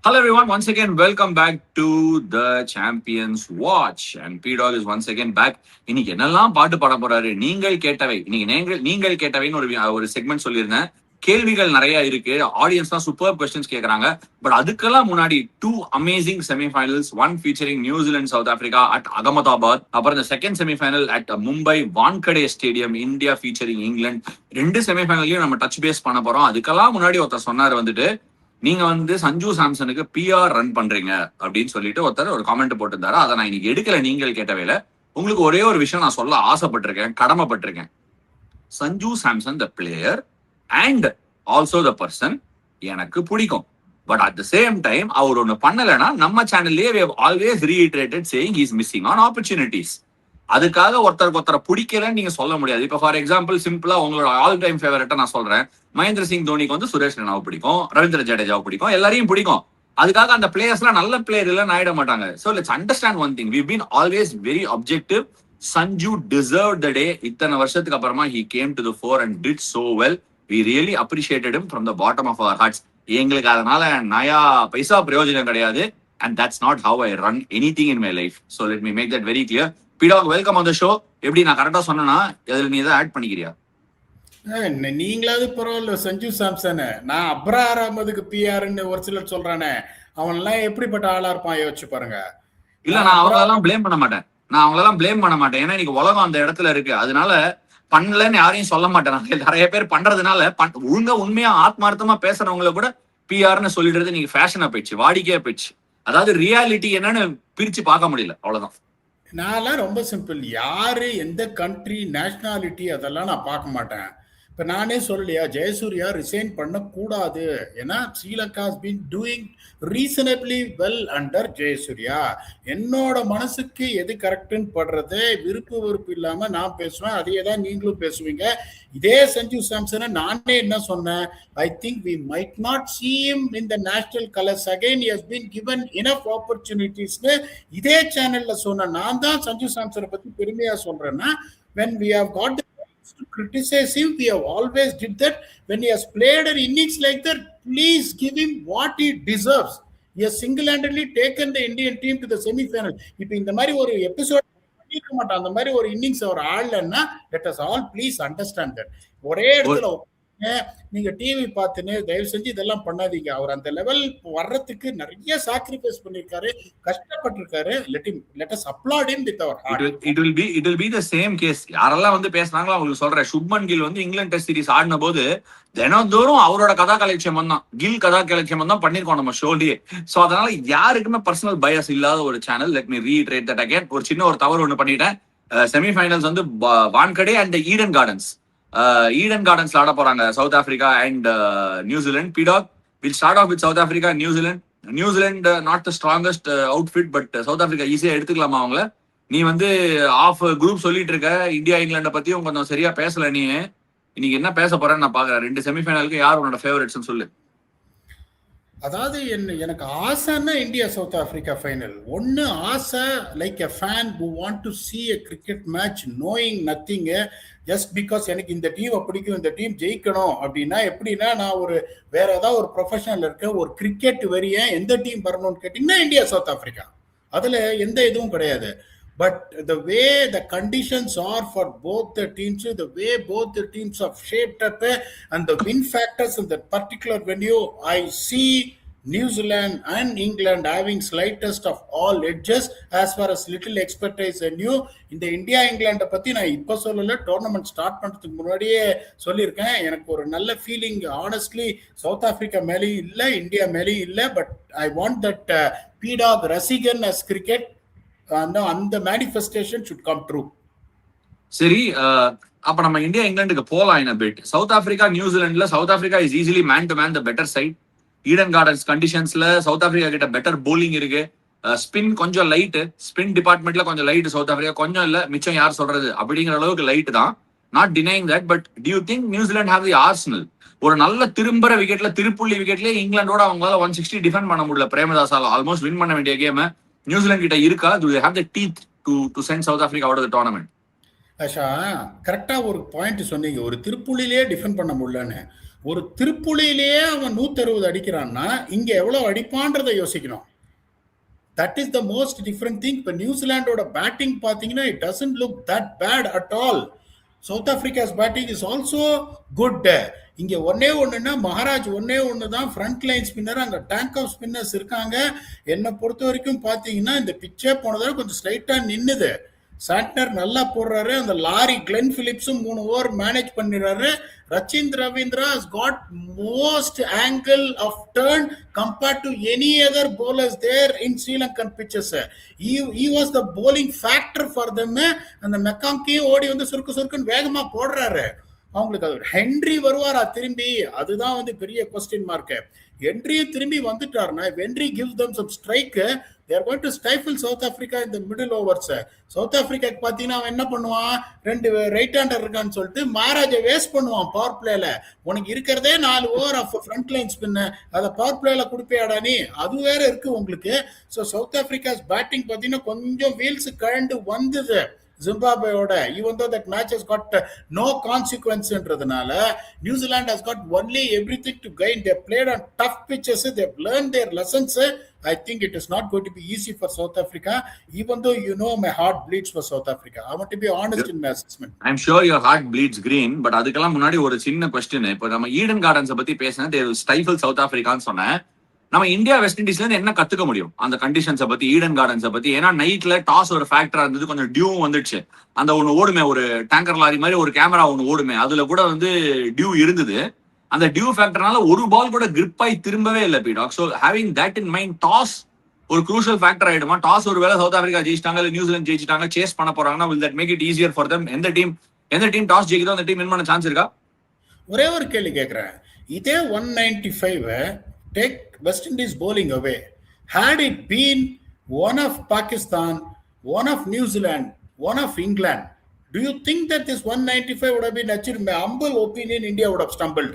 Hello everyone, once again welcome back to the Champions Watch and P-Dog is once again back. இன்னைக்கு என்னெல்லாம் பாட்டு பாட போறாரு நீங்கள் கேட்டவை. இன்னைக்கு நீங்கள் கேட்டவைன்னு ஒரு செக்மெண்ட் சொல்லியிருந்தேன். கேள்விகள் நிறைய இருக்கு, ஆடியன்ஸ் தான் சூப்பர் கொஸ்டின்ஸ் கேட்கறாங்க. பட் அதுக்கெல்லாம் முன்னாடி two amazing semifinals, one featuring New Zealand South Africa at Ahmedabad, அப்புறம் இந்த second semifinal at Mumbai Wankhede stadium, India featuring England. ரெண்டு செமிஃபைனல்லையும் நம்ம டச் பேஸ் பண்ண போறோம். அதுக்கெல்லாம் முன்னாடி ஒருத்தர் சொன்னார் வந்துட்டு, நீங்க வந்து சஞ்சு சாம்சனுக்கு பிஆர் ரன் பண்றீங்க அப்படின்னு சொல்லிட்டு ஒருத்தர் ஒரு காமெண்ட் போட்டிருந்தாரு. அதை நான் இன்னைக்கு எடுக்கல நீங்கள் கேட்டவையில. உங்களுக்கு ஒரே ஒரு விஷயம் நான் சொல்ல ஆசைப்பட்டிருக்கேன், கடமைப்பட்டிருக்கேன். Sanju Samson the player and also the person எனக்கு பிடிக்கும். But at the same time அவர் ஒண்ணு பண்ணலைன்னா நம்ம சேனல்லேயே always reiterated saying is missing on opportunities. அதுக்காக ஒருத்தரை பிடிக்கலன்னு நீங்க சொல்ல முடியாது. இப்ப ஃபார் எக்ஸாம்பிள் சிம்பிளா உங்களோட ஆல் டைம் ஃபேவரட்டா நான் சொல்றேன், மகேந்திர சிங் தோனிக்கு வந்து சுரேஷ் ரெய்னாவை பிடிக்கும், ரவீந்திர ஜடேஜாவை பிடிக்கும், எல்லாரையும் பிடிக்கும். அதுக்காக அந்த பிளேயர்ஸ்லாம் நல்ல பிளேயர் இல்லைன்னு ஆயிட மாட்டாங்க. So let's understand one thing, we been always very objective. Sanju deserve the day. இத்தனை வருஷத்துக்கு அப்புறமா he came to the fore and did so well. We really appreciated him from the bottom of our hearts. எங்களுக்கு அதனால நயா பைசா பிரயோஜனம் கிடையாது. And that's not how I run anything in my life. So let me make that very clear. P-Dog, welcome on the show. எப்படி நான் கரெக்டா சொன்னா இதுல நீ ஏதாவது ஆட் பண்ணிக்கிறியா? நீங்களாவது பரவாயில்ல. சஞ்சு சாம்சன் நான் அப்ரார் அகமதுக்கு பிஆர்ன்னு ஒரு சிலர் சொல்றானே, அவன் எல்லாம் எப்படிப்பட்ட ஆளா இருப்பான் யோசிச்சு பாருங்க. இல்ல, நான் அவங்களெல்லாம் பிளேம் பண்ண மாட்டேன். ஏன்னா இன்னைக்கு உலகம் அந்த இடத்துல இருக்கு. அதனால பண்ணலன்னு யாரையும் சொல்ல மாட்டேன். நிறைய பேர் பண்றதுனால ஒழுங்கா உண்மையா ஆத்மார்த்தமா பேசுறவங்களை கூட பிஆர்னு சொல்லிடுறது நீங்க ஃபேஷனா போயிடுச்சு, வாடிக்கையா போயிடுச்சு. அதாவது ரியாலிட்டி என்னன்னு பிரிச்சு பார்க்க முடியல, அவ்வளவுதான். நான்லாம் ரொம்ப சிம்பிள். யாரு எந்த கண்ட்ரி நேஷனாலிட்டி அதெல்லாம் நான் பார்க்க மாட்டேன். இப்போ நானே சொல்லலையா, ஜெயசூர்யா ரிசைன் பண்ணக்கூடாது. ஏன்னா Sri Lanka has been doing reasonably well under Jayasuriya. என்னோட மனசுக்கு எது கரெக்டுன்னு படுறது, வெறுப்பு இல்லாமல் நான் பேசுவேன், அதையே தான் நீங்களும் பேசுவீங்க. இதே சஞ்சு சாம்சனை நானே என்ன சொன்னேன், I think we might not see him in the national colors again. He has been given enough opportunities-னு இதே சேனல்ல சொன்ன நான் தான் சஞ்சு சாம்சனை பத்தி பெருமையா சொல்றேன்னா, when we have got the to criticize him, we have always did that. When he has played an innings like that, please give him what he deserves. He has single-handedly taken the Indian team to the semi-final. இப்போ இந்த மாதிரி ஒரு episode பண்ணிக்க மாட்டான், அந்த மாதிரி ஒரு innings our ஆடலன்னா let us all please understand that. ஒரே இடத்துல நீங்க டிவி பார்த்துன்னு தயவு செஞ்சு இதெல்லாம் பண்ணாதீங்க. அவர் அந்த லெவல் வர்றதுக்கு நிறைய சாக்ரிஃபைஸ் பண்ணிருக்காரு, கஷ்டப்பட்டிருக்காரு. let us applaud him with our heart. It will be the same case. யாரெல்லாம் வந்து பேசுனாங்களோ அவங்களுக்கு சொல்றேன், சுப்மன் கில் வந்து இங்கிலாந்து டெஸ்ட் சீரிஸ் ஆடின போது தினந்தோறும் அவரோட கதா கலெக்ஷன் தான், கில் கதா கலெக்ஷன் தான் பண்ணிருக்கோம் நம்ம ஷோலயே. சோ அதனால யாருக்குமே பர்சனல் பயஸ் இல்லாத ஒரு சேனல். Let me reiterate that again. ஒரு சின்ன ஒரு தவறு ஒண்ணு பண்ணிட்டேன். செமிஃபைனல்ஸ் வந்து வான்கடே அண்ட் ஈடன் கார்டன்ஸ்ல ஆட போறாங்க south Africa and New Zealand. P-Dog, we'll start off with South Africa, New Zealand not the strongest outfit, but south Africa ஈஸியா எடுத்துக்கலாமா அவங்கள? நீ வந்து ஆஃப் குரூப் சொல்லிட்டு இருக்க, இந்தியா இங்கிலாண்ட பத்தியும் கொஞ்சம் சரியா பேசல. நீ இன்னைக்கு என்ன பேச போறேன்னு நான் பாக்குறேன். ரெண்டு செமிஃபைனலுக்கு யார் உன்னோட ஃபேவரட்ஸ்னு சொல்லு. அதாவது எனக்கு ஆசைன்னா இந்தியா சவுத் ஆப்பிரிக்கா ஃபைனல். ஒன்று ஆசை like a fan who want to see a cricket match knowing nothing, just because எனக்கு இந்த டீமை பிடிக்கும், இந்த டீம் ஜெயிக்கணும் அப்படின்னா. எப்படின்னா, நான் ஒரு வேற ஏதாவது ஒரு ப்ரொஃபஷனல் இருக்க ஒரு கிரிக்கெட் வெறியன், எந்த டீம் வரணும்னு கேட்டிங்கன்னா இந்தியா சவுத் ஆப்பிரிக்கா. அதில் எந்த இதுவும் கிடையாது. But the way the conditions are for both the teams, the way both the teams have shaped up, and the win factors in that particular venue, I see New Zealand and England having slightest of all edges as far as little expertise and new. இந்த India இங்கிலாண்டை பற்றி நான் இப்போ சொல்லலை, tournament start பண்ணுறதுக்கு முன்னாடியே சொல்லியிருக்கேன். எனக்கு ஒரு நல்ல ஃபீலிங் ஆனஸ்ட்லி சவுத் ஆப்பிரிக்கா மேலேயும் இல்லை, இந்தியா மேலேயும் இல்லை. But I want that P-Dog ரசிகன் as cricket, அந்த மேனிஃபெஸ்டேஷன் should come true. சரி, அப்ப நம்ம இந்தியா இங்கிலாந்துக்கு போலாம் in a bit. South Africa நியூசிலாந்துல South Africa is easily man to man the better side. Eden Gardens கண்டிஷன்ஸ்ல சவுத் ஆப்பிரிக்கா கிட்ட பெட்டர் போலிங் இருக்கு. ஸ்பின் கொஞ்சம் லைட், ஸ்பின் டிபார்ட்மெண்ட்ல கொஞ்சம் லைட் சவுத் ஆப்பிரிக்கா, கொஞ்சம் இல்ல மிச்சம் யார் சொல்றது அப்படிங்கிற அளவுக்கு லைட் தான். Not denying that. But to you think New Zealand have the Arsenal? ஒரு நல்ல திரும்புற விக்கெட்ல, திருப்புள்ளி விக்கெட்லயே இங்கிலாண்டோட அவங்களால 160 டிஃபெண்ட் பண்ண முடியல. பிரேமதாசால ஆல்மோஸ்ட் வின் பண்ண வேண்டிய கேம் நியூசிலாந்து கிட்ட இருக்கா? Do they have the teeth to send South Africa out of the tournament? Asha, கரெக்டா ஒரு பாயிண்ட் சொன்னீங்க. ஒரு திருப்புள்ளிலே டிஃபெண்ட் பண்ண முடியலன்னு. ஒரு திருப்புலியிலேயே அவன் 160 அடிக்கிறான்னா இங்க எவ்வளவு அடிப்பான்றதை யோசிக்கணும். That is the most different thing. இப்போ நியூசிலாண்டோட பேட்டிங் பார்த்தீங்கன்னா it doesn't look that bad at all. South Africa's batting is also good. இங்க ஒன்னே ஒண்ணுன்னா மகாராஜ் ஒன்னே ஒன்று தான் ஃப்ரண்ட் லைன் ஸ்பின்னர், அங்க டேங்க் ஆஃப் ஸ்பின்னர்ஸ் இருக்காங்க. என்னை பொறுத்த வரைக்கும் பாத்தீங்கன்னா இந்த பிச்சே போனதால கொஞ்சம் ஸ்ட்ரைட்டா நின்னுது. சாட்னர் நல்லா போடுறாரு. அந்த லாரி கிளென் பிலிப்ஸும் 3 ஓவர் மேனேஜ் பண்ணிடுறாரு. Rachin Ravindra has got most angle of turn compared to any other bowlers there in Sri Lankan pitches. He was the bowling factor for them. அந்த மெக்காங்கியும் ஓடி வந்து சுருக்குன்னு வேகமா போடுறாரு. அவங்களுக்கு அது ஹென்ரி வருவாரா திரும்பி, அதுதான் வந்து பெரிய கொஸ்டின் மார்க். ஹென்ரியும் திரும்பி வந்துட்டாருன்னா Henry gives them some strike, they are going to stifle South Africa in the middle overs. South ஆப்பிரிக்காக்கு பார்த்தீங்கன்னா அவன் என்ன பண்ணுவான், 2 ரைட் ஹேண்டர் இருக்கான்னு சொல்லிட்டு மகாராஜை வேஸ்ட் பண்ணுவான் பவர் பிளேல. உனக்கு இருக்கிறதே 4 over of front line spin, அதை பவர் பிளேல கொடுப்பேடா நீ, அது வேற இருக்கு உங்களுக்கு. ஸோ சவுத் ஆப்பிரிக்காஸ் பேட்டிங் பார்த்தீங்கன்னா கொஞ்சம் வீல்ஸ் கழண்டு வந்தது ஜிம்பாப்வேயோட. even though that match has got no consequenceன்றதுனால New Zealand has got only everything to gain. They played on tough pitches, they've learned their lessons. I think it is not going to be easy for South Africa, even though you know my heart bleeds for South Africa. I want to be honest in my assessment. I'm sure your heart bleeds green, but அதுக்கெல்லாம் முன்னாடி ஒரு சின்ன question. இப்போ நம்ம Eden gardens பத்தி பேசினா they will stifle South Africaன்னு சொன்னேன். நம்ம இந்தியா வெஸ்ட் இண்டீஸ்ல இருந்து என்ன கத்துக்க முடியும் அந்த கண்டிஷன்ஸை பத்தி, ஈடன் கார்டன்ஸை பத்தி? ஏன்னா நைட்ல டாஸ் ஒரு ஃபேக்டரா இருந்தது, கொஞ்சம் டியூ வந்துடுச்சு. அந்த ஒண்ணு ஓடுமே, ஒரு டேங்கர் லாரி மாதிரி ஒரு கேமரா ஒண்ணு ஓடுமே, அதுல கூட வந்து டியூ இருந்தது. அந்த டியூ ஃபேக்டர்னால ஒரு பால் கூட கிரிப் ஆகி திரும்பவே இல்லை பீடாக். So having that in mind, toss ஒரு குரூஷியல் ஃபேக்டர் ஆயிடுமா? டாஸ் ஒரு வேளை சவுத் ஆப்பிரிக்கா ஜெயிச்சிட்டாங்க இல்ல நியூசிலாந்து ஜெயிச்சிட்டாங்க, சேஸ் பண்ண போறாங்கன்னா will that make it easier for them? எந்த டீம் டாஸ் ஜெயிக்குதோ அந்த டீம் வின் பண்ண சான்ஸ் இருக்கா? ஒரே ஒரு கேள்வி கேட்கிறேன். இதே 195 take West Indies bowling away. Had it been one of Pakistan, one of New Zealand, one of England, do you think that this 195 would have been achieved? My humble opinion, India would have stumbled.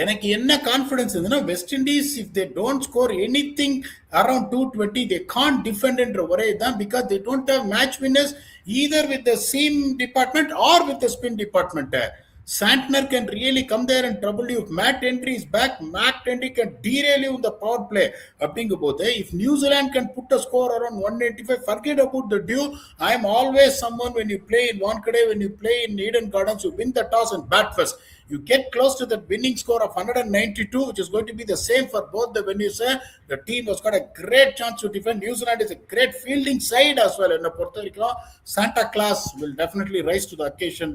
எனக்கு என்ன confidence இருந்ததுன்னா West Indies if they don't score anything around 220 they can't defend என்ற ஒரே தான். Because they don't have match winners either with the seam department or with the spin department. Santner can really come there and trouble you. If Matt Henry is back, Matt Henry can derail you in the power play. If New Zealand can put a score around 185, forget about the due. I am always someone, when you play in Wankhede, when you play in Eden Gardens, you win the toss and bat first. You get close to the winning score of 192, which is going to be the same for both the venues. The team has got a great chance to defend. New Zealand is a great fielding side as well. Santa Claus will definitely rise to the occasion.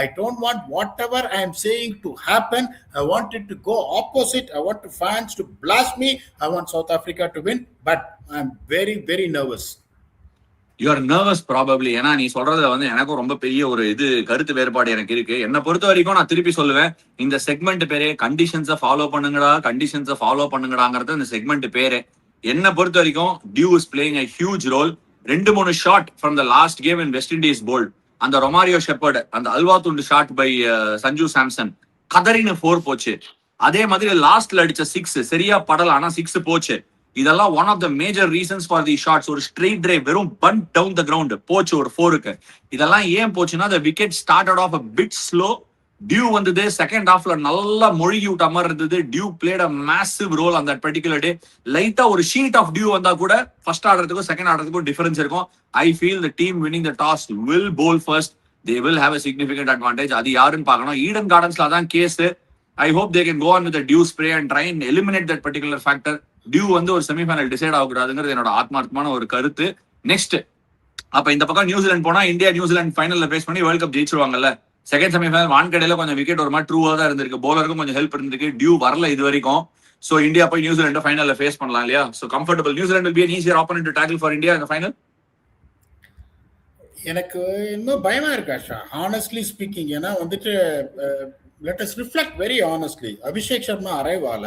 I don't want whatever I am saying to happen. I want it to go opposite. I want the fans to blast me. I want South Africa to win. But I am very, very nervous. You are nervous probably. ஏன்னா நீ சொல்றதுல வந்து எனக்கும் ரொம்ப பெரிய ஒரு கருத்து வேறுபாடு எனக்கு இருக்கு. என்னை பொறுத்த வரைக்கும் நான் திருப்பி சொல்லுவேன், இந்த செக்மெண்ட் பேரே கண்டிஷன்ஸை ஃபாலோ பண்ணுங்கடாங்கிறது இந்த செக்மெண்ட் பேரு. என்னை பொறுத்த வரைக்கும் dew is playing a huge role. 2-3 shot from the last game in West Indies Boult. அந்த ரொமாரியோ ஷெப்பர்டு, அந்த அல்வா துண்டு ஷாட் பை சஞ்சு சாம்சன், கதறின்னு 4 போச்சு. அதே மாதிரி லாஸ்ட்ல அடிச்ச 6 சரியா படல, ஆனா 6 போச்சு. இதெல்லாம் one of the major reasons for the shots. ஒரு ஸ்ட்ரெயிட் டிரைவ் வெறும் பண்ட் டவுன் த கிரவுண்ட் போச்சு ஒரு 4க்கு. இதெல்லாம் ஏன் போச்சுன்னா the wicket started off a bit slow. Dew வந்தது செகண்ட் ஹாஃப்ல நல்லா மொழிகி விட்ட மாதிரி இருந்தது. Dew played a massive role on that particular day. லைட்டா ஒரு ஷீட் ஆஃப் டியூ வந்தா கூட ஃபர்ஸ்ட் ஆடுறதுக்கும் செகண்ட் ஆடுறதுக்கும் டிஃபரன்ஸ் இருக்கும். I feel the team winning the toss will bowl first. They will have a significant advantage. அது யாருன்னு பார்க்கணும். ஈடன் கார்டன்ஸ்ல தான் case. I hope they can go on with the dew spray and try and eliminate that particular factor. Dew வந்து ஒரு semi-final decide ஆகக்கூடாதுங்கிறது என்னோட ஆத்மார்த்தமான ஒரு கருத்து. நெக்ஸ்ட், அப்ப இந்த பக்கம் நியூசிலாந்து போனா இந்தியா நியூசிலாந்து ஃபைனல்ல பேஸ் பண்ணி வேர்ல்ட் கப் ஜெயிச்சிருவாங்கல்ல. செகண்ட் செமிஃபைனல் வான்கடையில கொஞ்சம் விக்கெட் ஒரு மாதிரி ட்ரூவா தான் இருந்திருக்கு, பவுலருக்கும் கொஞ்சம் ஹெல்ப் இருந்திருக்கு. டியூ வரல இது வரைக்கும். சோ இந்தியா போய் நியூசிலாந்து ஃபைனல்ல ஃபேஸ் பண்ணலாம் இல்லையா? So comfortable New Zealand will be an easier opponent to tackle for India in the final. எனக்கு இன்னும் பயமா இருக்கு ஆஷா, ஹானஸ்ட்லி ஸ்பீக்கிங். ஏன்னா வந்துட்டு let us reflect very honestly. Abhishek Sharma அரைவால,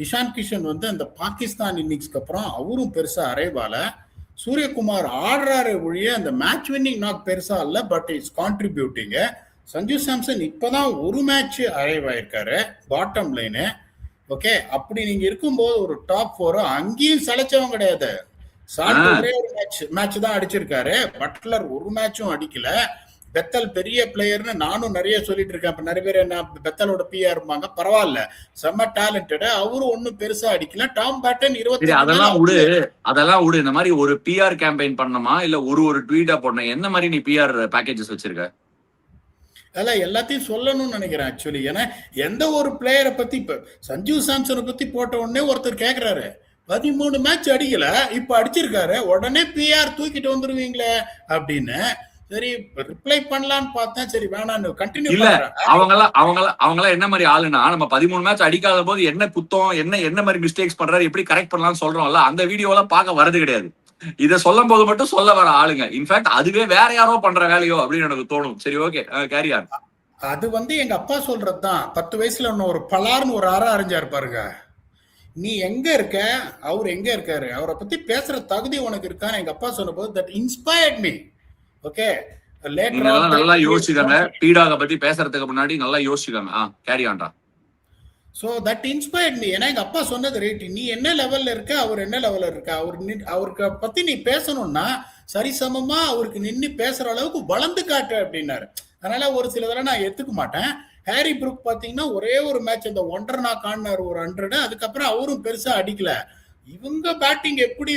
இஷான் கிஷன் வந்து அந்த பாகிஸ்தான் இன்னிங்ஸ்க்கு அப்புறம் அவரும் பெருசா அரைவால, சூரியகுமார் ஆடுறாரு ஒழிய அந்த மேட்ச் வின்னிங் நாட் பெருசா இல்ல, but it's contributing. Sanju Samson இப்பதான் ஒரு மேட்ச் அரைவாயிருக்காரு பாட்டம் லைனு. ஓகே, அப்படி நீங்க இருக்கும்போது ஒரு டாப் 4 அங்கேயும் சளைச்சவங்க கிடையாது. சால்ட் ஒரே ஒரு மேட்ச் தான் அடிச்சிருக்காரு. பட்லர் ஒரு மேட்சும் அடிக்கல. பெத்தல் பெரிய பிளேயர்னு நானும் நிறைய சொல்லிட்டு இருக்கேன். இப்ப நிறைய பேர் என்ன பெத்தலோட பிஆர் இருப்பாங்க, பரவாயில்ல, செம்ம டேலண்டட், அவரும் ஒன்னும் பெருசா அடிக்கல. டாம் பேட்டன் 25 அதெல்லாம் விடு. இந்த மாதிரி ஒரு பிஆர் கேம்பெயின் பண்ணணுமா இல்ல ஒரு ட்வீட்டா போடணும்? என்ன மாதிரி நீ பிஆர் பேக்கேஜஸ் வச்சிருக்க? அதெல்லாம் எல்லாத்தையும் சொல்லணும்னு நினைக்கிறேன் ஆக்சுவலி. ஏன்னா எந்த ஒரு பிளேயரை பத்தி, இப்ப சஞ்சு சாம்சனை பத்தி போட்ட உடனே ஒருத்தர் கேக்குறாரு, 13 மேட்ச் அடிக்கல, இப்ப அடிச்சிருக்காரு, உடனே பிஆர் தூக்கிட்டு வந்துருவீங்களே அப்படின்னு. சரி ரிப்ளை பண்ணலான்னு பார்த்தேன், சரி வேணான்னு கண்டினியூ இல்ல. பண்றேன். அவங்களாம் என்ன மாதிரி ஆளுனா, நம்ம 13 மேட்ச் அடிக்காத போது என்ன குத்தம், என்ன மாதிரி மிஸ்டேக்ஸ் பண்றாரு, எப்படி கரெக்ட் பண்ணலாம்னு சொல்றோம்ல, அந்த வீடியோ எல்லாம் பார்க்க வரது கிடையாது. இத சொல்லும் போது மட்டும் சொல்ல வர ஆளுங்க. இன்ஃபேக்ட் அதுவே வேற யாரோ பண்ற வேலையோ அப்படின்னு எனக்கு தோணும். சரி, ஓகே, கேரி ஆன். அது எங்க அப்பா சொல்றதுதான். 10 வயசுல இன்னும் ஒரு பலார்னு ஒரு அற அறிஞ்சாரு பாருங்க. நீ எங்க இருக்க, அவர் எங்க இருக்காரு, அவரை பத்தி பேசுற தகுதி உனக்கு இருக்கான்னு எங்க அப்பா சொன்ன போது தட் இன்ஸ்பயர்ட் மீ. ஓகே, நல்லா யோசிச்சுக்காங்க. பீடாக பத்தி பேசுறதுக்கு முன்னாடி நல்லா யோசிச்சுக்காங்க. கேரி ஆன்டா. So that inspired me. ஏன்னா எங்க அப்பா சொன்னது ரைட். நீ என்ன லெவல்ல இருக்க, அவர் என்ன லெவல்ல இருக்க, அவருக்கு பத்தி நீ பேசணும்னா சரிசமமா அவருக்கு நின்று பேசுற அளவுக்கு வளர்ந்து காட்டு அப்படின்னாரு. அதனால ஒரு சில இதெல்லாம் நான் எடுத்துக்க மாட்டேன். ஹாரி புரூக் பாத்தீங்கன்னா ஒரே ஒரு மேட்ச் இந்த ஒன்றரை நாக் ஆடினாரு, ஒரு 100. அதுக்கப்புறம் அவரும் பெருசா அடிக்கல. இவங்க பேட்டிங் எப்படி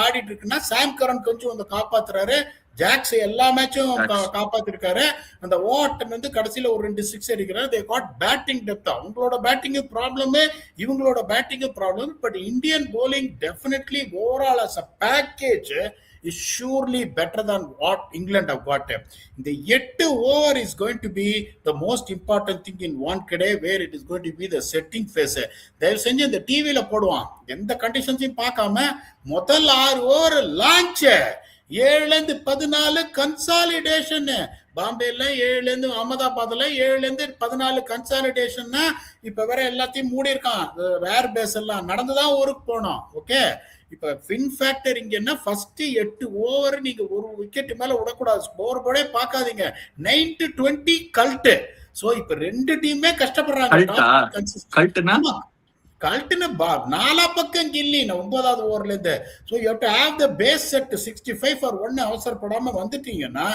ஆடிட்டு இருக்குன்னா, சாம் கரன் கொஞ்சம் காப்பாத்துறாரு, ஜாக்ஸ் எல்லா மேட்சும் காப்பாத்திருக்காரு. அந்த ஓவர்டன் கடைசியில ஒரு 2 6 அடிக்கிறாரு. They got batting depth. அவங்களோட பேட்டிங் ப்ராப்ளம், இவங்களோட batting problem. But Indian bowling definitely overall as a package is surely better than what England have got. The 8 over is going to be the most important thing in Wankhede, where it is going to be the setting phase. தயவு செஞ்சு இந்த டிவியில போடுவான், எந்த கண்டிஷன்ஸையும் பார்க்காம முதல் 6 over launch, 7-14 consolidation. பாம்பேல 7 அகமதாபாத்ல 7-14 consolidation. இப்ப வேற எல்லாத்தையும் மூடி இருக்கான், வேர் பேஸ் எல்லாம் நடந்துதான் ஊருக்கு போனோம். ஓகே, இப்ப ஃபின் ஃபேக்டர் இங்க என்ன, ஃபர்ஸ்ட் 8 ஓவர் நீங்க ஒரு விக்கெட் மேல விடக்கூடாது, ஸ்கோர் போர்டே பார்க்காதீங்க. 9-20 கல்ட். சோ இப்ப 2 டீமே கஷ்டப்படுறாங்க. கல்ட்டுன்னு நாலா பக்கம் கில்லி 9வது ஓவர்ல இருந்து. So you have to have the pace set 65 for 1. அவசரப்படாம வந்துட்டீங்கன்னா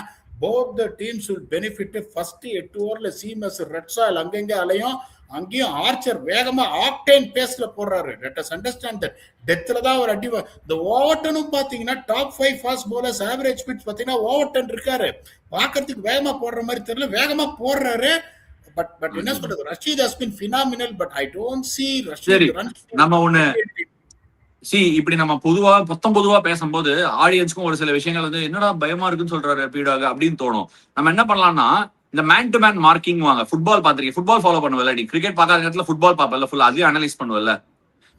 both the teams will benefit. First 8 ஓவர்ல சீமஸ், ரெட் சாயில் அங்கங்க அலையும், அங்கேயும் ஆர்ச்சர் வேகமா ஆக்டேன் பேஸ்ல போடுறாரு. Let us understand that. டெத்ல தான் ஒரு அடி. இந்த ஓவர்டனும் பாத்தீங்கன்னா top 5 fast bowlers average speed பாத்தீங்கன்னா ஓவர்டன் இருக்காரு. பாக்கிறதுக்கு வேகமா போடுற மாதிரி தெரியல, வேகமா போடுறாரு. பட் என்ன சொல்றது, Rashid has been phenomenal, but I don't see Rashid run. நம்ம ஒண்ணு இப்படி நம்ம பொதுவா பேசும்போது ஆடியன்ஸ்க்கும் ஒரு சில விஷயங்கள் என்னடா பயமா இருக்குன்னு சொல்றாரு பீடாக அப்படின்னு தோணும். நம்ம என்ன பண்ணலாம்னா, இந்த மேன் டு மேன் மார்க்கிங் வாங்க. ஃபுட்பால் பாத்திருக்கீங்க, ஃபுட்பால் ஃபாலோ பண்ணுவல, நீ கிரிக்கெட் பார்க்காத நேரத்துல ஃபுட்பால் பார்ப்பல, ஃபுல் அதையும் அனலைஸ் பண்ணுவல.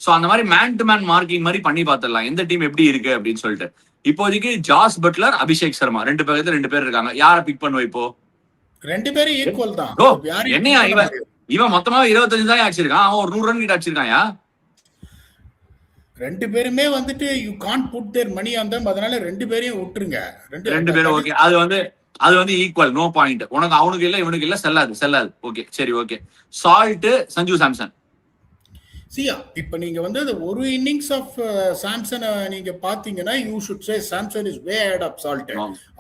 சோ அந்த மாதிரி மேன் டு மேன் மார்க்கிங் மாதிரி பண்ணி பார்த்துடலாம் எந்த டீம் எப்படி இருக்கு அப்படின்னு சொல்லிட்டு. இப்போதைக்கு ஜாஸ் பட்லர், அபிஷேக் சர்மா 2 பேர் இருக்காங்க. யார பிக் பண்ணுவ இப்போ? 2 பேரும் ஈக்குவல் தான். என்னையா இவன் மொத்தமா 25 தான் அடிச்சிருக்கான், அவன் ஒரு 100 ரன் கிட்ட அடிச்சிருக்காயா? 2 பேருமே you can't put their money on them. அதனால 2 பேரையும் விட்டுருங்க. 2 பேரும் ஓகே. அது ஈக்குவல், நோ பாயிண்ட். உனக்கு அவனுக்கு இல்ல இவனுக்கு இல்ல, செல்லாது. ஓகே, சரி, ஓகே. சால்ட், சஞ்சு சாம்சன். சியா, இப்ப நீங்க அந்த ஒரு இன்னிங்ஸ் ஆஃப் சாம்சன் நீங்க பாத்தீங்கன்னா, you should say Samson is way ahead of Salt.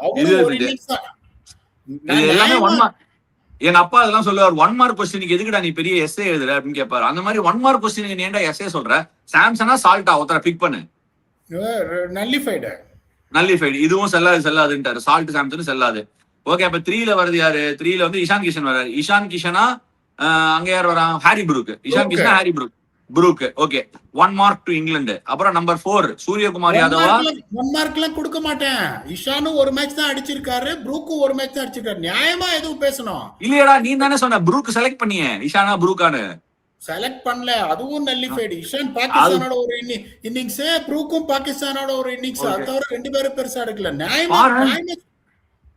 அவரு ஒரு இன்னிங்ஸ் தான். எல்லாமே 1 மார்க். எங்க அப்பா அதெல்லாம் சொல்லுவார், 1 மார்க் கொஸ்டினுக்கு எதுக்குடா நீ பெரிய எஸ்ஏ எழுதுற அப்படின்னு கேட்பாரு. அந்த மாதிரி 1 மார்க் கொஸ்டினுக்கு நீ ஏன்டா எஸ்ஏ சொல்ற? சாம்சனா சால்ட்டா ஒருத்தர பிக் பண்ணு. நல்லிஃபைடு. இதுவும் செல்லாதுன்றாரு. சால்ட் சாம்சன் செல்லாது. ஓகே, அப்ப 3ல வருது யாரு? 3ல இஷான் கிஷன் வர்றாரு. இஷான் கிஷனா அங்க யார் வரான்? Harry Brook. இஷான் கிஷனா Harry Brook. Okay, 1 mark to England. அப்புறம் நம்பர் 4 சூரியகுமார் யாதவா? 1 மார்க் எல்லாம் கொடுக்க மாட்டேன். இஷானும் ஒரு மேட்ச் தான் அடிச்சிருக்காரு, புரூக்கும் ஒரு மேட்ச் தான் அடிச்சிருக்காரு. நியாயமா எதுவும் பேசணும் இல்லையடா. நீ தானே சொன்ன புரூக் செலக்ட் பண்ணியே, இஷானா புரூக்கானு செலக்ட் பண்ணல. அதுவும் நல்லிஃபைடு. இஷான் பாகிஸ்தானோட ஒரு இன்னிங்ஸ், புரூக்கும் பாகிஸ்தானோட ஒரு இன்னிங்ஸ். அது தவிர 2 பேரும் பெருசா எடுக்கல. நியாயமா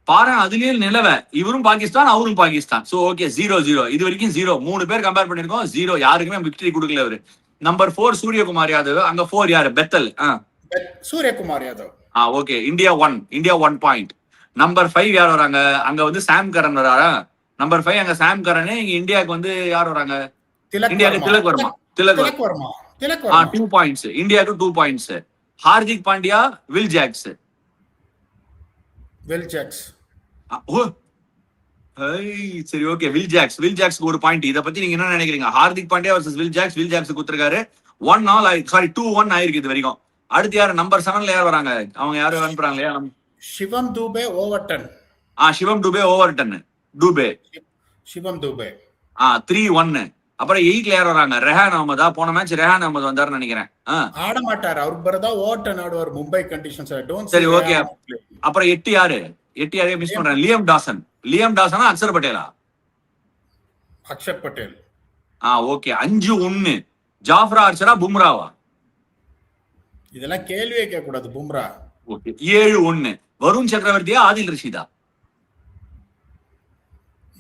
பாரு, அதுலயே நிலவ. இவரும் பாகிஸ்தான், அவரும் பாகிஸ்தான். So okay, 0-0. இது வரைக்கும் 0. 3 பேர் கம்பேர் பண்ணிருக்கோம், 0. யாருக்குமே விக்டரி கொடுக்கல அவரு. நம்பர் 4 சூரியகுமார் யாதவ். அங்க 4 யாரு? Bethel. Suryakumar Yadav. Okay, India 1 point. Number 5 யார் வராங்க? அங்க சாம் கரன் வராரா? நம்பர் 5 அங்க சாம் கரன். இங்க இந்தியாவுக்கு யார் வராங்க? இந்தியாவுக்கு திலக் வர்மா. 2 பாயிண்ட்ஸ். இந்தியாவுக்கு 2 points. Hardik Pandya, Will Jacks. Oh சரி ஓகே. வில் ஜாக்ஸ்க்கு ஒரு பாயிண்ட். இத பத்தி நீங்க என்ன நினைக்கிறீங்க? Hardik Pandya versus Will Jacks குடுத்திருக்காரு. 1-all சாரி 2-1 ஆயிருக்கு இது வரைக்கும். அடுத்து யாரு நம்பர் 7ல யார் வராங்க? அவங்க யாரும் அனுப்புறாங்க இல்லையா? சிவம் தூபே ஓவர்டன். சிவம் டுபே ஓவர்டன். டுபே சிவம் தூபே 3-1. அப்புறம் 8ல யார் வராங்க? ரெஹான் அஹமதா? போன மேட்ச் ரெஹான் அஹமது வந்தாருன்னு நினைக்கிறேன். ஆட மாட்டார். அவருக்கு பிறகுதான் ஓவர்டன் ஆடுவார் மும்பை கண்டிஷன்ஸ். டோன்ட் சரி ஓகே. அப்புறம் 8 யாரு? 8 யாரையும் மிஸ் பண்றேன். லியம் டாசனா அக்ஷர் பட்டேலா? அக்ஷர் பட்டேல். ஓகே. 5-1 ஜாஃப்ரா ஆர்ச்சரா பும்ராவா? இதெல்லாம் கேள்வியே கேட்க கூடாது. பும்ரா. ஓகே. 7-1 வருண் சக்கரவர்த்தியா ஆதில் ரஷீதா?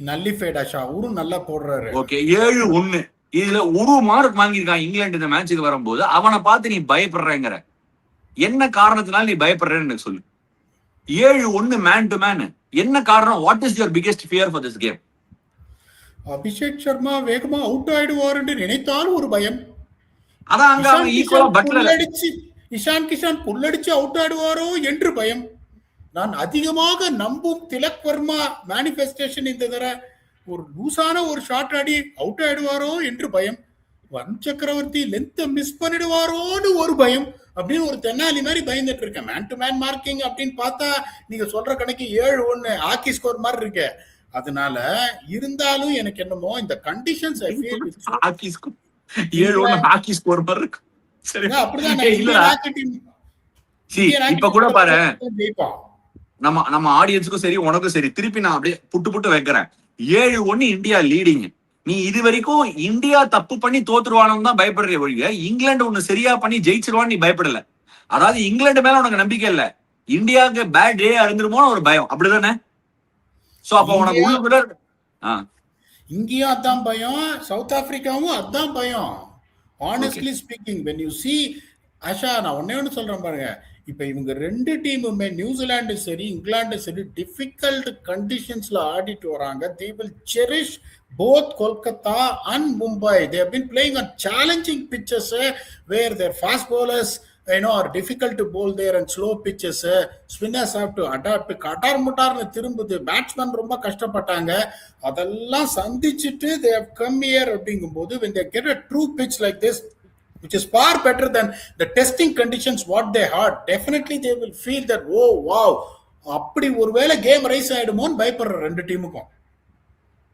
நல்லிஃபைடா ஷா அவரும் நல்லா போடுறாரு. ஓகே. 7-1 இதுல ஒரு மார்க் வாங்கியிருக்கான் இங்கிலாந்து இந்த மேட்சுக்கு வரும்போது. அவனை பார்த்து நீ பயப்படுறேங்கிற என்ன காரணத்தினால நீ பயப்படுறேன்னு எனக்கு சொல்லு. 7-1 மேன் டு மேன். என்ன காரணம்? What is your biggest fear for this game? Abhishek Sharma வேகமா அவுட் ஆயிடுவார் என்று நினைத்தால் ஒரு பயம். அதான் அங்க அவங்க ஈக்குவலா பட்லர் இஷான் கிஷான் புல்லடிச்சு அவுட் ஆடுவாரோ என்று பயம். நான் அதிகமாக நம்பும் திலக் வர்மா மேனிபெஸ்டேஷன் இந்த தர ஒரு லூசான ஒரு ஷாட் ஆடி அவுட் ஆயிடுவாரோ என்று பயம். வருண் சக்கரவர்த்தி லென்த் மிஸ் பண்ணிடுவாரோன்னு ஒரு பயம். அப்படின்னு ஒரு தென்னாலி மாதிரி பயந்துட்டு இருக்கேன். மேன் டு மேன் மார்க்கிங் அப்படின்னு பார்த்தா நீங்க சொல்ற கணக்கு 7-1 ஹாக்கி ஸ்கோர் மாதிரி இருக்கு. அதனால இருந்தாலும் எனக்கு என்னமோ இந்த conditions hockey score 7-1 hockey score மாதிரி இருக்கு. சரி அப்படிதான் இப்ப கூட பாரு, நம்ம ஆடியன்ஸுக்கும் சரி உனக்கும் சரி திருப்பி நான் அப்படியே புட்டு வைக்கிறேன். 7-1 இந்தியா லீடிங். நீ இது வரைக்கும் இந்தியா தப்பு பண்ணி தோத்துருவானு தான் பயப்படுற ஒழிய இங்கிலாந்து ஒண்ணு சரியா பண்ணி ஜெயிச்சிருவான்னு நீ பயப்படல. அதாவது இங்கிலாந்து மேல உனக்கு நம்பிக்கை இல்ல, இந்தியாவுக்கு பேட் டே இருந்துருமோன்னு ஒரு பயம். அப்படிதானே? சோ அப்ப உனக்கு உள்ளுக்குள்ள இங்கேயும் அதான் பயம், சவுத் ஆப்பிரிக்காவும் அதான் பயம். Honestly speaking when you see Asha, நான் ஒன்னு சொல்றேன் பாருங்க. இப்ப இவங்க ரெண்டு டீமுமே நியூசிலாந்து சரி இங்கிலாந்து சரி டிஃபிகல்ட் கண்டிஷன்ஸ்ல ஆடிட்டு வராங்க. they will cherish both Kolkata and Mumbai. They have been playing on challenging pitches where their fast bowlers are difficult to bowl there and slow pitches. Spinners have to adapt. கட்டார் முட்டார்னு திரும்புது. Batsman ரொம்ப கஷ்டப்பட்டாங்க. அதெல்லாம் சந்திச்சுட்டு they have come here அப்படிங்கும்போது when they get a true pitch like this which is far better than the testing conditions what they had, definitely they will feel that oh wow அப்படி ஒருவேளை game rice ஆயிடுமோன்னு பயப்படுற ரெண்டு டீமுக்கும்.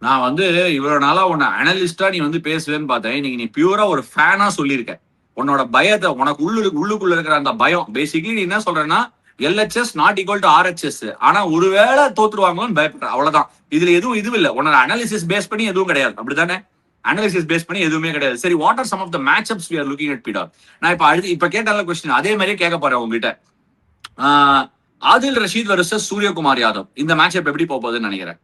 நான் இவ்வளவு நாளா உன்னை அனலிஸ்டா நீ பேசுவேன்னு பார்த்தேன். இன்னைக்கு நீ பியூரா ஒரு ஃபேனா சொல்லியிருக்க. உன்னோட பயத்தை, உனக்கு உள்ளுக்குள்ள இருக்கிற அந்த பயம். பேசிக்கலி நீ என்ன சொல்றேன்னா LHS not equal to RHS. ஆனா ஒருவேளை தோத்துருவாங்கன்னு பயப்படுற, அவ்வளவுதான். இதுல எதுவும் இது இல்ல. உன்னோட அனாலிசிஸ் பேஸ் பண்ணி எதுவும் கிடையாது. அப்படித்தானே? அனாலிசிஸ் பேஸ் பண்ணி எதுவுமே கிடையாது. சரி, what are some of the matchups we are looking at பீடா? நான் இப்ப கேட்டால கொஸ்டின் அதே மாதிரியே கேட்க போறேன் உங்ககிட்ட. ஆதில் ரஷீத் வர்சஸ் சூரியகுமார் யாதவ் இந்த மேட்சப் எப்படி போகுதுன்னு நினைக்கிறேன்?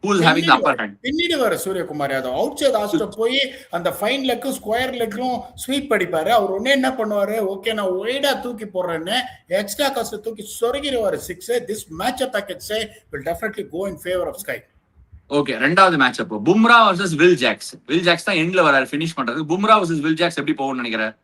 Who is having the upper hand? பின்னிடுவாரு சூரியகுமார் யாதவ். அவுட் சைட் ஆஸ்ட போய் அந்த ஃபைன் லெக்கும் ஸ்கொயர் லெக்கும் ஸ்வீப் அடிப்பாரு. அவர் ஒண்ணே என்ன பண்ணுவாரு, ஓகே நான் ஒய்டா தூக்கி போடுறேன்னு எக்ஸ்ட்ரா காஸ்ட் தூக்கி சொருகிடுவாரு 6. This matchup I can say will definitely go in favor of Sky. Okay, ரெண்டாவது matchup Bumrah versus Will Jacks. Will Jacks தான் எண்ட்ல வராரு ஃபினிஷ் பண்றதுக்கு. பும்ரா வர்சஸ் வில் ஜாக்ஸ் எப்படி போகும்னு நினைக்கிறேன்?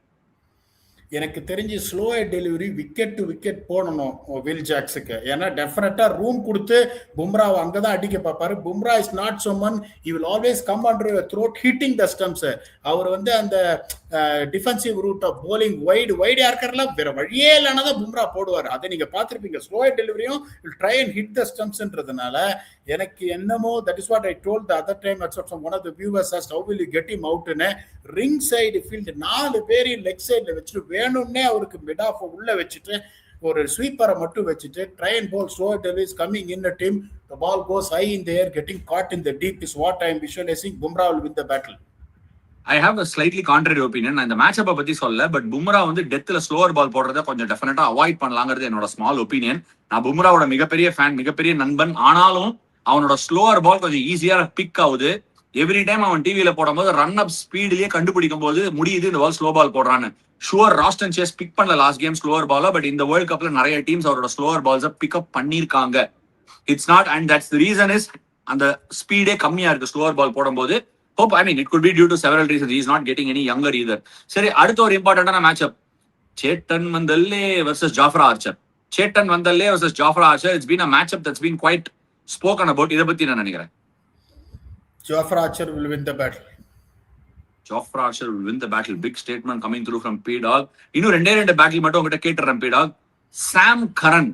எனக்கு தெரிஞ்சு slow delivery wicket to wicket போடணும் வில் ஜாக்ஸுக்கு. ஏன்னா டெஃபினட்டா ரூம் கொடுத்து பும்ராவை அங்கதான் அடிக்க பார்ப்பாரு. Bumrah is not Soman he will always come under your throat hitting the stumps. அவர் அந்த defensive route of bowling wide யாருக்கெல்லாம் வேற வழியே இல்லைன்னா பும்ரா போடுவார். அதை நீங்க பார்த்துருப்பீங்க. ஸ்லோ டெலிவரியும் ட்ரை அண்ட் ஹிட் த ஸ்டம்ப்ஸ்ன்றதுனால எனக்கு என்னமோ that is what I told the other time at one of the viewers asked how will you get him out ன்னு. ரிங் சைடு ஃபீல்டு 4 பேரையும் லெக் சைட்ல வச்சுட்டு வேணும்னே அவருக்கு மிட் ஆஃப் உள்ள வச்சுட்டு ஒரு ஸ்வீப்பரை மட்டும் வச்சுட்டு try and bowl slow deliveries coming in a team, the ball goes high in the air, getting caught in the deep is what I am visualizing. Bumrah will win the battle. I have a slightly contrary opinion. நான் இந்த மேட்சப்பை பத்தி சொல்ல, but Bumrah டெத்ல slower பால் போடுறத கொஞ்சம் டெஃபினட்டா avoid பண்ணலாங்கிறது என்னோட small opinion. நான் பும்ராவோட மிகப்பெரிய ஃபேன், மிகப்பெரிய நண்பன். ஆனாலும் அவனோட ஸ்லோவர் பால் கொஞ்சம் ஈஸியா பிக் ஆகுது. எவ்ரி டைம் அவன் டிவியில போடும்போது ரன் அப் ஸ்பீட்லயே கண்டுபிடிக்கும் போது முடியுது இந்த பால் ஸ்லோ பால் போடுறான்னு. ஷுவர் ராஸ்டன் சேஸ் பிக் பண்ணல லாஸ்ட் கேம் ஸ்லோவர் பால, பட் இந்த வேர்ல்ட் கப்ல நிறைய டீம்ஸ் அவரோட ஸ்லோவர் பால்ஸை பிக்அப் பண்ணிருக்காங்க. It's not and that's the reason is அந்த ஸ்பீடே கம்மியா இருக்கு ஸ்லோவர் பால் போடும்போது. Hope, I mean, it could be due to several reasons. He is not getting any younger either. சரி, அடுத்த ஒரு இம்பார்ட்டன்டான மேட்சப் சேட்டன் வந்தல்லே வர்சஸ் ஜாஃப்ரா ஆர்ச்சர். சேட்டன் வந்தல்லே versus Jofra Archer. It's been a matchup that's been quite spoken about. இதை பத்தி என்ன நினைக்கிறேன்? Jofra Archer will win the battle. Jofra Archer will win the battle. Big statement coming through from P-Dog. இன்னும் ரெண்டு battle மட்டும் உங்ககிட்ட கேட்டுறேன் P-Dog. Sam Curran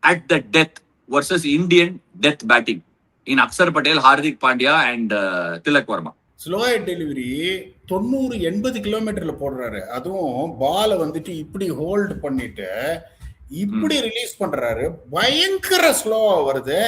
at the death versus Indian death batting in Akshar Patel, Hardik Pandya and Tilak Verma. Slow delivery 90-80 கிலோமீட்டர்ல போடுறாரு. அதுவும் பாலை வந்துட்டு இப்படி ஹோல்ட் பண்ணிட்டு இப்படி ரிலீஸ் பண்றாரு. பயங்கர ஸ்லோவா வருது.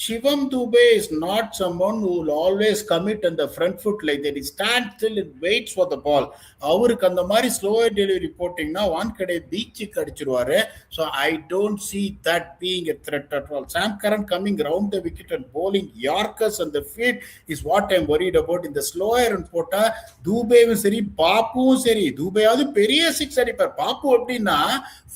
Shivam Dube is not someone who will always commit on the front foot like that. He stands still and waits for the ball. அவருக்கு அந்த மாதிரி ஸ்லோ டெலிவரி போட்டிங்கன்னா வான்கடை பீச்சுக்கு அடிச்சிருவாரு. So I don't see that being a threat at all. Sam Curran coming round the wicket and bowling Yorkers on the field is what I'm worried about. இந்த slow iron போட்டா தூபேவும் சரி பாப்புவும் சரி, தூபேயாவது பெரிய six அடிப்பார், பாப்பு அப்படின்னா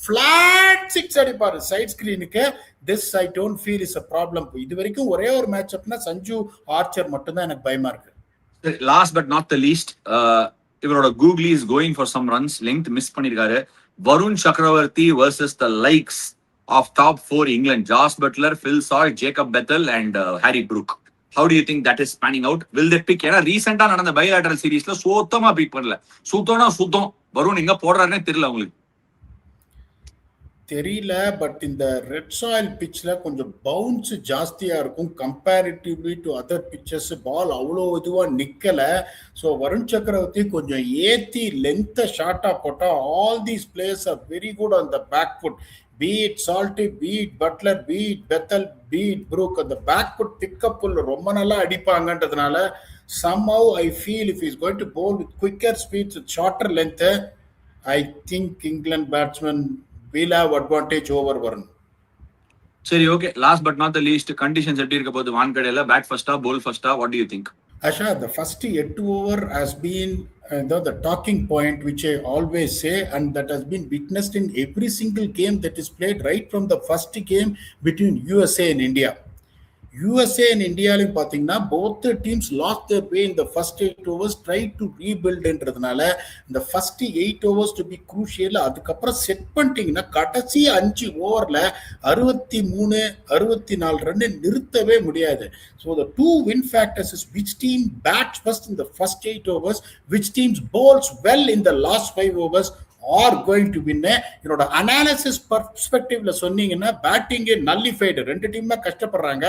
ஃபிளாட் சிக்ஸ் அடிப்பார் side ஸ்கிரீனுக்கு. This I don't feel is a problem. இது வரைக்கும் ஒரே ஒரு மேட்ச் அப்னா சஞ்சு ஆர்ச்சர் மட்டும் தான் எனக்கு பயமா இருக்கு. Last but not the least, இவரோட googly is going for some runs. length miss பண்ணிருக்காரு. வருண் சக்கரவர்த்தி versus the likes of top 4 England, Josh Butler, Phil Salt, Jacob Bethel and Harry Brook. How do you think that is panning out? Will they pick? ஏன்னா ரீசெண்டா நடந்த bilateral சீரீஸ்ல சுத்தமா big பண்ணல. சுத்தம் வருண் எங்க போடுறாருன்னே தெரியல உங்களுக்கு. தெரியல. பட் இந்த ரெட் சாயில் பிட்ச்ல கொஞ்சம் பவுன்ஸ் ஜாஸ்தியா இருக்கும் கம்பேரிட்டிவ்லி டு அதர் பிச்சஸ். பால் அவ்வளோ இதுவா நிக்கல. ஸோ வருண் சக்கரவர்த்தி கொஞ்சம் ஏத்தி லென்த்தை ஷார்ட்டா போட்டா all these players are very good on the back foot. Be it Salty, be it Butler, be it Bethel, be it Brook, அந்த பேக் ஃபுட் பிக்கப் ரொம்ப நல்லா அடிப்பாங்கன்றதுனால somehow I feel if he's going to bowl with quicker speeds with shorter length, I think England batsmen will have advantage over Varun. சரி, ஓகே. Last but not the least, கண்டிஷன்ஸ் எப்படி இருக்க போகுது வான்கடையில? Bat ஃபர்ஸ்டா, போல் ஃபர்ஸ்டா? What do you think? Asha, the first 8 over has been the talking point which I always say, and that has been witnessed in every single game that is played right from the first game between USA and India. USA and இந்தியாலையும் பார்த்தீங்கன்னா both teams lost their way in the first 8 overs, tried to rebuild என்றதுனால இந்த first 8 overs to be crucial. அதுக்கப்புறம் set பண்ணிட்டீங்கன்னா கடைசி 5 ஓவர்ல 63-64 run நிறுத்தவே முடியாது. So the two win factors is which team bats first in the first 8 overs, which teams bowls well in the last 5 overs are going to win. என்னோட analysis பர்ஸ்பெக்டிவ்ல சொன்னீங்கன்னா batting nullified, ரெண்டு team கஷ்டப்படுறாங்க.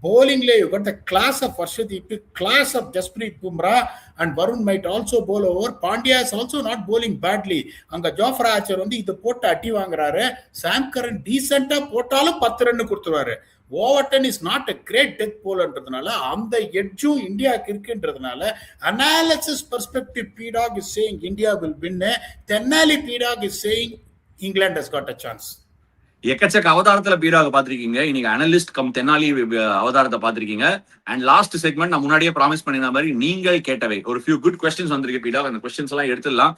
bowlingல you got the class of Arshdeep, class of Jasprit Bumrah, and Varun might also bowl over. Pandya is also not bowling badly. அங்க Jofra Archer வந்து இத போட்டு அடி வாங்குறாரு. சாம் கரன் டீசென்ட்டா போட்டாலும் 10 ரன் கொடுத்துருவாரு. Overton is not a great death bowlerன்றதுனால அந்த எட்ஜும் இந்தியாவுக்கு இருக்குன்றதுனால analysis perspective P-Dog is saying India will win. தென்னாலி P-Dog is saying England has got a chance. எக்கச்சக்க அவதாரத்துல P-Dog பாத்திருக்கீங்க. இன்னைக்கு அனலிஸ்ட் கம் தென்னாலி அவதாரத்தை பாத்திருக்கீங்க. அண்ட் லாஸ்ட் செக்மெண்ட் நான் முன்னாடியே ப்ராமிஸ் பண்ணிருந்த மாதிரி நீங்கள் கேட்டவை ஒரு ஃபியூ குட் கொஸ்டின்ஸ் வந்திருக்கு P-Dog. அந்த கொஸ்டின்ஸ் எல்லாம் எடுத்துடலாம்.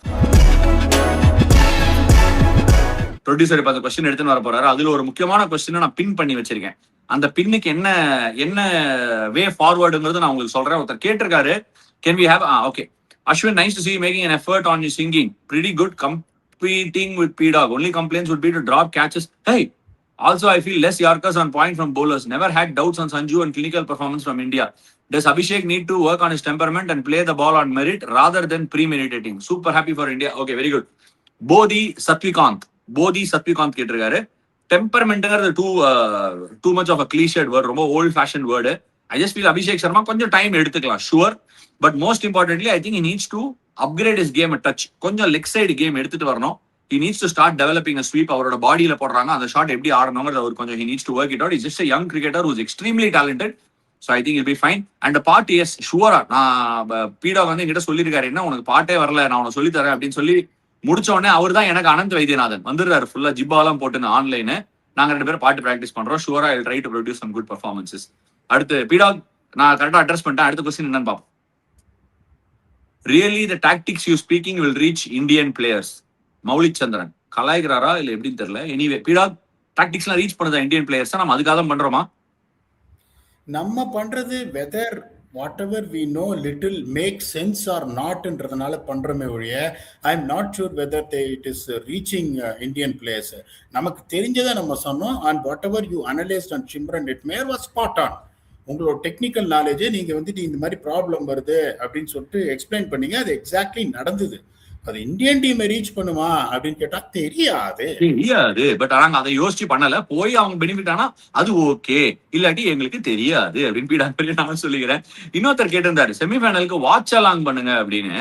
ப்ரொடியூசர் இப்ப அந்த கொஸ்டின் எடுத்துன்னு வர போறாரு. அதுல ஒரு முக்கியமான கொஸ்டின் நான் பின் பண்ணி வச்சிருக்கேன். அந்த பின்னுக்கு என்ன வே ஃபார்வர்டுங்கிறது நான் உங்களுக்கு சொல்றேன். ஒருத்தர் கேட்டிருக்காரு, can we have okay Ashwin, nice to see you making an effort on your singing. Pretty good competing with P-Dog. Only complaints would be to drop catches. Hey, also I feel less Yorkers on point from bowlers. Never had doubts on Sanju and clinical performance from India. Does Abhishek need to work on his temperament and play the ball on merit rather than premeditating? Super happy for India. Okay, very good. Bodhi Satvikant கேட்டிருக்காரு. டெம்பர்மெண்ட்ங்கிறது too much of a cliched word, ரொம்ப old fashion word. I just feel Abhishek Sharma கொஞ்சம் time எடுத்துக்கலாம், sure. But most importantly I think he needs to upgrade his game touch. கொஞ்சம் leg side game எடுத்துட்டு வரணும். He needs to start developing a sweep. அவரோட பாடியில போடுறாங்க, அந்த ஷாட் எப்படி ஆடணுங்கிறது அவர் கொஞ்சம் he needs to work it out. Is just a young cricketer who is extremely talented. So I think he'll be fine. And the part, yes, sure. நான் P-Dog வந்து என்கிட்ட சொல்லியிருக்காரு, என்ன உனக்கு பாட்டே வரல, நான் உனக்கு சொல்லி தரேன் அப்படின்னு சொல்லி முடிச்ச உடனே அவர் தான் எனக்கு அனந்த் வைத்தியநாதன் வந்துடுறாரு ஃபுல்லா ஜிப்பாலாம் போட்டு ஆன்லைனு. நாங்க 2 பேரும் பாட்டு பிராக்டிஸ் பண்றோம். ஷூரா I will try to produce some good performances. அடுத்து P-Dog நான் கரெக்டா அட்ரஸ் பண்ணிட்டேன். அடுத்த கொஸ்டின் என்னன்னு பார்ப்போம். Really the tactics you speaking will reach Indian players? Moulik Chandran கலாய்கிறாரா இல்ல எப்படின்னு தெரியல. எனிவே P-Dog டாக்டிக்ஸ்லாம் ரீச் பண்ணதா இந்தியன் பிளேயர்ஸ்? நம்ம அதுக்காக தான் பண்றோமா? நம்ம பண்றது whether whatever we know little makes sense or not என்றதுனால பண்றமே ஒழிய I am not sure whether it is reaching Indian players. நமக்கு தெரிஞ்சதை நம்ம சொன்னோம். and whatever you analyzed on Shimran Hetmyer was spot on. உங்களோட டெக்னிக்கல் நாலேஜை நீங்க வந்துட்டு இந்த மாதிரி ப்ராப்ளம் வருது அப்படின்னு சொல்லிட்டு எக்ஸ்பிளைன் பண்ணீங்க. அது எக்ஸாக்ட்லி நடந்தது. அது இந்தியன் டீமை ரீச் பண்ணுமா அப்படின்னு கேட்டா தெரியாது. தெரியாது. பட் ஆனா அதை யோசிச்சு பண்ணல. போய் அவங்க பெனிஃபிட் ஆனா அது ஓகே. இல்லாட்டி எங்களுக்கு தெரியாது அப்படின்னு பீடாம்பள்ளி நான் சொல்லிக்கிறேன். இன்னொருத்தர் கேட்டிருந்தாரு செமிஃபைனலுக்கு வாட்ச் அலாங் பண்ணுங்க அப்படின்னு.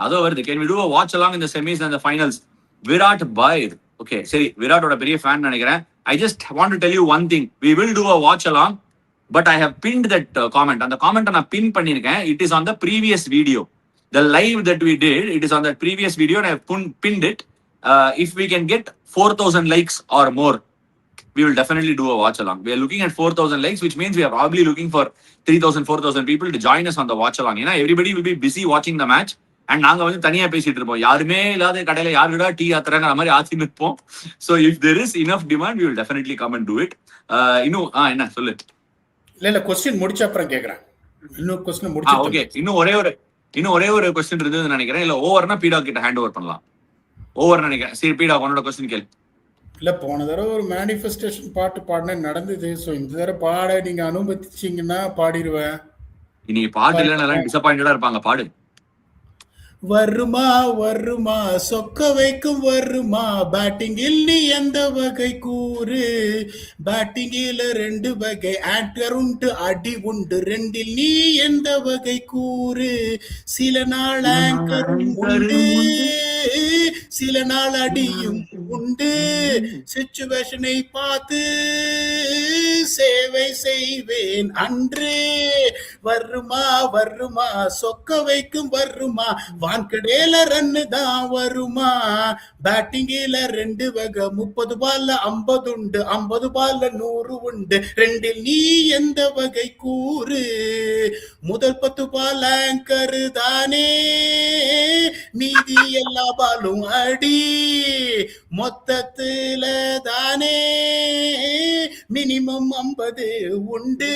அதோ வருது. Can we do a watch along in the semis and the finals? Virat பாய். ஓகே சரி, விராட்டோட பெரிய ஃபேன் நினைக்கிறேன். I just want to tell you one thing. We will do a watch along, but I have pinned that comment. அந்த comment நான் பின் பண்ணிருக்கேன். It is on the previous video. The live that we did, it is on that previous video and I have pinned it. If we can get 4,000 likes or more, we will definitely do a watch along. We are looking at 4,000 likes, which means we are probably looking for 3,000, 4,000 people to join us on the watch along. ஏன்னா everybody will be busy watching the match. And நாங்க வந்து தனியா பேசிட்டு இருப்போம். யாருமே இல்லாத கடையில யாருடா டீ ஆத்துறங்கிற மாதிரி ஆத்தின்னு இருப்போம். So if there is enough demand, we will definitely come and do it. இன்னும் என்ன சொல்லு. இல்ல கொஸ்டின் முடிச்ச அப்புறம் கேக்குறேன். இன்னும் கொஸ்டின் முடிச்சு. ஓகே, இன்னும் ஒரே ஒரு கொஸ்டின் இருந்ததுன்னு நினைக்கிறேன். இல்ல ஓவர்னா பீடா கிட்ட ஹேண்ட் ஓவர் பண்ணலாம். ஓவர் நினைக்கிறேன். சரி பீடா உன்னோட கொஸ்டின் கேளு. இல்ல போன தடவை ஒரு மேனிஃபெஸ்டேஷன் பாட்டு பாடினேன் நடந்தது. ஸோ இந்த தடவை பாட நீங்க அனுமதிச்சீங்கன்னா பாடிடுவேன். இன்னைக்கு பாட்டு இல்லைன்னா டிசப்பாயிண்டடா இருப்பாங்க. பாடு. வருமா வருமா சொக்க வைக்கும் வருமா, பேட்டிங்கில் நீ எந்த வகை கூறு, பேட்டிங்கில 2 வகை ஆங்கர் உண்டு, அடி உண்டு 2ல் நீ எந்த வகை கூறு, சில நாள் ஆங்கரும் உண்டு சில நாள் அடியும் உண்டு, சிச்சுவேஷனை பார்த்து சேவை செய்வேன் அன்று, வருமா வருமா சொக்க வைக்கும் வருமா, வான்கடேல ரன்னு தான் வருமா, பேட்டிங்கில 2 வகை 30 பால்ல 50 உண்டு, 50 பால்ல 100 உண்டு, 2ல் நீ எந்த வகை கூறு, முதல் 10 பால் ஆங்கர் தானே, மீதி எல்லா பாலும் அடி, மொத்தத்துல தானே மினிமம் 50 உண்டு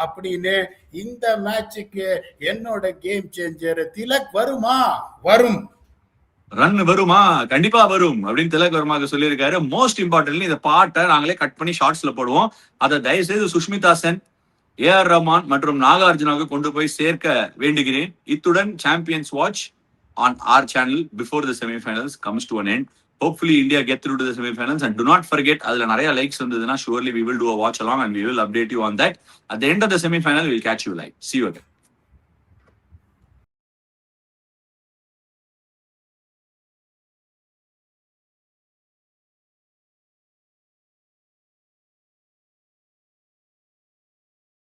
அப்படின்னு. இந்த மேட்சுக்கு என்னோட கேம் சேஞ்சர் திலக் வருமா? வரும். ரன் வருமா? கண்டிப்பா வரும் அப்படின்னு திலக் வர்மாக சொல்லியிருக்காரு. மோஸ்ட் இம்பார்ட்டன்ட்லி இந்த பாட்டை நாங்களே கட் பண்ணி ஷார்ட்ஸ்ல போடுவோம். அதை தயவு செய்து சுஷ்மிதா சென், ஏஆர் ரஹ்மான் மற்றும் நாகார்ஜுனாவுக்கு கொண்டு போய் சேர்க்க வேண்டுகிறேன். இத்துடன் champions watch on our channel before the semi-finals comes to an end. Hopefully India get through to the semi-finals, and do not forget adula nariya likes vandaduna surely we will do a watch along and we will update you on that. At the end of the semi-final we'll catch you live. See you again.